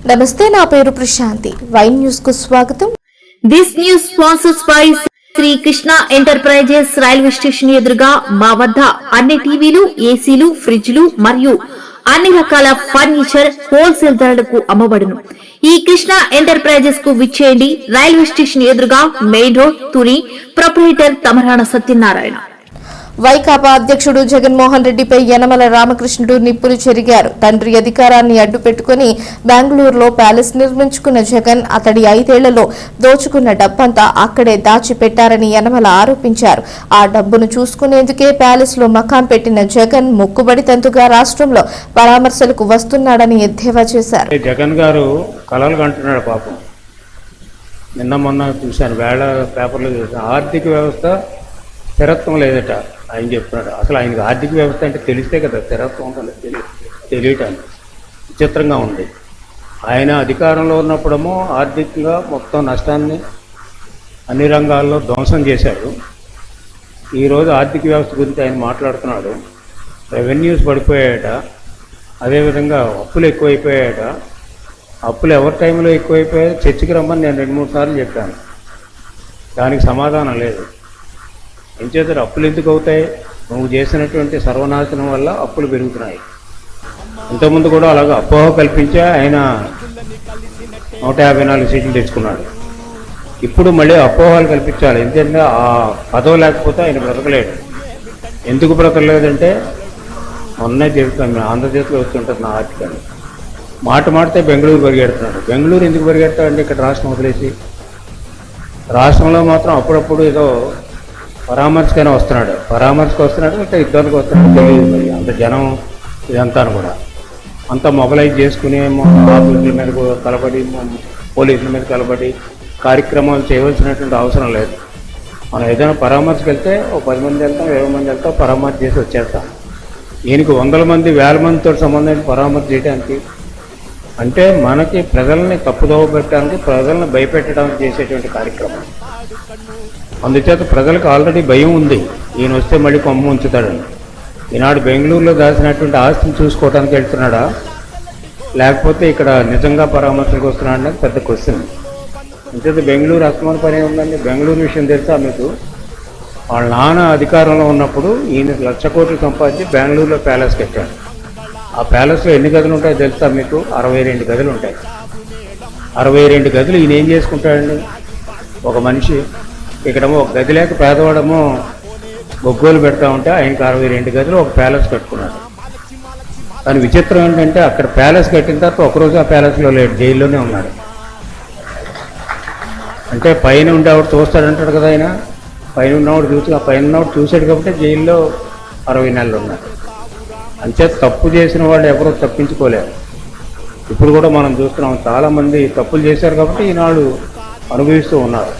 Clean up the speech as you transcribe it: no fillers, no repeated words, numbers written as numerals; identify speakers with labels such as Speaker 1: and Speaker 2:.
Speaker 1: నమస్తే, నా పేరు ప్రశాంతి. వైన్ న్యూస్ కు స్వాగతం.
Speaker 2: This news sponsors by Shri Krishna Enterprises. Railway station ఎదురుగా మా వద్ద అన్ని టీవీలు, ఏసీలు, ఫ్రిడ్జ్లు మరియు అన్ని రకాల ఫర్నిచర్ హోల్సేల్ ధరలకు అమ్మబడును. ఈ కృష్ణ ఎంటర్ప్రైజెస్ కు విచ్చేయండి. రైల్వే స్టేషన్ ఎదురుగా, main road, Tuni. Proprietor Tamarana Satyanarayana.
Speaker 1: Vaikapa అధ్యక్షుడు జగన్మోహన్ రెడ్డిపై యనమల రామకృష్ణుడు నిప్పులు చెరిగారు. తండ్రి అధికారాన్ని అడ్డుపెట్టుకుని బెంగళూరులో ప్యాలెస్ నిర్మించుకున్న జగన్ అతడి 5 ఏళ్లలో దోచుకున్న డబ్బంతా అక్కడే దాచిపెట్టారని యనమల ఆరోపించారు. ఆ డబ్బును చూసుకునేందుకే ప్యాలెస్ లో మకాం పెట్టిన జగన్ మొక్కుబడి తంతుగా రాష్ట్రంలో పరామర్శలకు వస్తున్నాడని ఎద్దేవా చేశారు.
Speaker 3: జగన్ గారు కలలు కంటున్నాడు పాపం. నిన్న మొన్న చూశాను, వేళ పేపర్లో చూశాను. ఆర్థిక వ్యవస్థ స్థిరత్వం లేదట ఆయన చెప్తున్నాడు. అసలు ఆయనకి ఆర్థిక వ్యవస్థ అంటే తెలిస్తే కదా స్థిరత్వం ఉంటుంది, తెలియటానికి విచిత్రంగా ఉంది. ఆయన అధికారంలో ఉన్నప్పుడేమో ఆర్థికంగా మొత్తం నష్టాన్ని అన్ని రంగాల్లో ధ్వంసం చేశాడు. ఈరోజు ఆర్థిక వ్యవస్థ గురించి ఆయన మాట్లాడుతున్నాడు. రెవెన్యూస్ పడిపోయాయట, అదేవిధంగా అప్పులు ఎక్కువైపోయాయట. అప్పులు ఎవరి టైంలో ఎక్కువైపోయాయో చర్చకి రమ్మని నేను 2-3 సార్లు చెప్పాను. దానికి సమాధానం లేదు. ఏం చేస్తారు? అప్పులు ఎందుకు అవుతాయి? నువ్వు చేసినటువంటి సర్వనాశనం వల్ల అప్పులు పెరుగుతున్నాయి. ఇంతకుముందు కూడా అలాగా అపోహ కల్పించే ఆయన 154 సీట్లు తెచ్చుకున్నాడు. ఇప్పుడు మళ్ళీ అపోహలు కల్పించాలి. ఎందుకంటే ఆ పదవి లేకపోతే ఆయన బ్రతకలేడు. ఎందుకు బ్రతకలేదంటే మొన్నే చెబుతాను, ఆంధ్రజ్యోతిలో వస్తుంటుంది నా ఆర్టికల్. మాట మాడితే బెంగళూరు పరిగెడుతున్నాడు. బెంగళూరు ఎందుకు పరిగెడతాడంటే ఇక్కడ రాష్ట్రం వదిలేసి. రాష్ట్రంలో మాత్రం అప్పుడప్పుడు ఏదో పరామర్శకైనా వస్తున్నాడు, అంటే యుద్ధానికి వస్తున్నాడు తెలియదు. మరి అంత జనం ఇదంతా కూడా అంతా మొబలైజ్ చేసుకుని ఆఫీసుల మీద కలబడి, పోలీసుల మీద కలబడి కార్యక్రమాలు చేయవలసినటువంటి అవసరం లేదు. మనం ఏదైనా పరామర్శకు వెళ్తే 10 మంది వెళ్తాం, 20 మంది వెళ్తాం, పరామర్శ చేసి వచ్చేస్తాం. ఈయనకి 100 మంది 1000 మందితో సంబంధించి పరామర్శ చేయడానికి అంటే మనకి ప్రజల్ని తప్పుదోవ పెట్టడానికి, ప్రజల్ని భయపెట్టడానికి చేసేటువంటి కార్యక్రమం. అందుచేత ప్రజలకు ఆల్రెడీ భయం ఉంది, ఈయన వస్తే మళ్ళీ కొమ్మ ఉంచుతాడని. ఈనాడు బెంగళూరులో దాచినటువంటి ఆస్తిని చూసుకోవడానికి వెళ్తున్నాడా, లేకపోతే ఇక్కడ నిజంగా పరామర్శలకు వస్తున్నాడని పెద్ద క్వశ్చన్. అంచేత బెంగళూరు అస్తమాన పని ఉందండి. బెంగళూరు విషయం తెలుసా మీకు? వాళ్ళ నాన్న అధికారంలో ఉన్నప్పుడు ఈయన 1,00,000 కోట్లు సంపాదించి బెంగళూరులో ప్యాలెస్ కట్టాడు. ఆ ప్యాలెస్లో ఎన్ని గదులు ఉంటాయో తెలుసా మీకు? 62 గదులు ఉంటాయి. 62 గదులు ఈయన ఏం చేసుకుంటాడండి? ఒక మనిషి ఇక్కడేమో ఒక గది లేక పేదవాడేమో బొగ్గోలు పెడతా ఉంటే ఆయనకి 62 గదులు ఒక ప్యాలెస్ కట్టుకున్నాడు. కానీ విచిత్రం ఏంటంటే అక్కడ ప్యాలెస్ కట్టిన తర్వాత ఒకరోజు ఆ ప్యాలెస్లో లేడు, జైల్లోనే ఉన్నాడు. అంటే పైన ఉండేవాడు చూస్తాడంటాడు కదా ఆయన. పైన ఉన్నవాడు చూశాడు కాబట్టి జైల్లో 60 నెలలు ఉన్నాడు. అంతే తప్పు చేసిన వాళ్ళు ఎవరో తప్పించుకోలేరు. ఇప్పుడు కూడా మనం చూస్తున్నాం, చాలామంది తప్పులు చేశారు కాబట్టి ఈనాడు అనుభవిస్తూ ఉన్నారు.